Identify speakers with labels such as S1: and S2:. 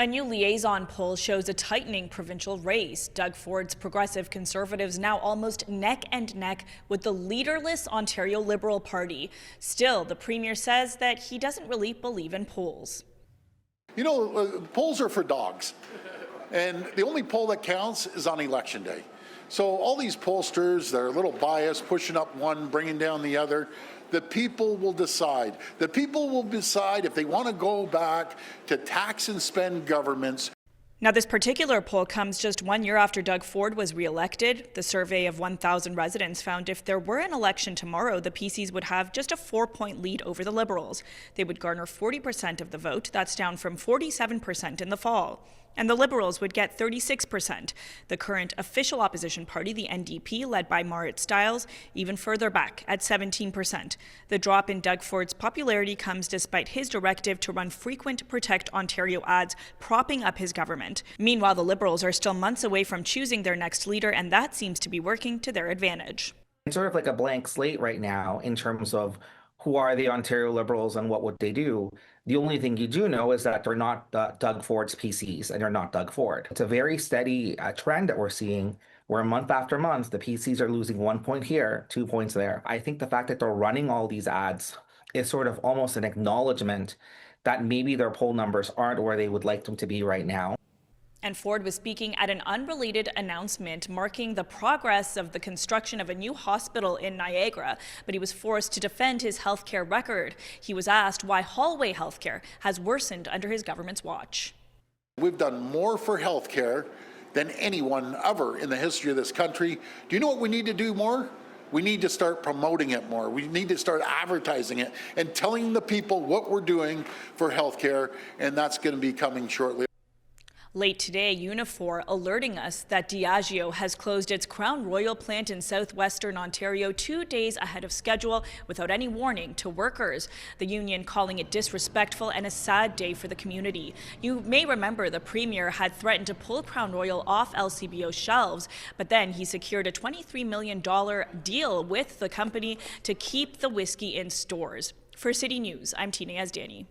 S1: A new Liaison poll shows a tightening provincial race. Doug Ford's Progressive Conservatives now almost neck and neck with the leaderless Ontario Liberal Party. Still, the Premier says that he doesn't really believe in polls.
S2: You know, polls are for dogs. And the only poll that counts is on Election Day. So all these pollsters, they're a little biased, pushing up one, bringing down the other. The people will decide. The people will decide if they want to go back to tax and spend governments.
S1: Now, this particular poll comes just 1 year after Doug Ford was re-elected. The survey of 1,000 residents found if there were an election tomorrow, the PCs would have just a 4-point lead over the Liberals. They would garner 40% of the vote. That's down from 47% in the fall. And the Liberals would get 36%. The current official opposition party, the NDP, led by Marit Stiles, even further back at 17%. The drop in Doug Ford's popularity comes despite his directive to run frequent Protect Ontario ads, propping up his government. Meanwhile, the Liberals are still months away from choosing their next leader, and that seems to be working to their advantage.
S3: It's sort of like a blank slate right now in terms of who are the Ontario Liberals and what would they do. The only thing you do know is that they're not Doug Ford's PCs and they're not Doug Ford. It's a very steady trend that we're seeing where month after month, the PCs are losing 1 point here, 2 points there. I think the fact that they're running all these ads is sort of almost an acknowledgement that maybe their poll numbers aren't where they would like them to be right now.
S1: And Ford was speaking at an unrelated announcement marking the progress of the construction of a new hospital in Niagara, but he was forced to defend his healthcare record. He was asked why hallway healthcare has worsened under his government's watch.
S2: We've done more for healthcare than anyone ever in the history of this country. Do you know what we need to do more? We need to start promoting it more. We need to start advertising it and telling the people what we're doing for healthcare, and that's going to be coming shortly.
S1: Late today, Unifor alerting us that Diageo has closed its Crown Royal plant in southwestern Ontario 2 days ahead of schedule without any warning to workers. The union calling it disrespectful and a sad day for the community. You may remember the Premier had threatened to pull Crown Royal off LCBO shelves, but then he secured a $23 million deal with the company to keep the whiskey in stores. For City News, I'm Tina Yazdani.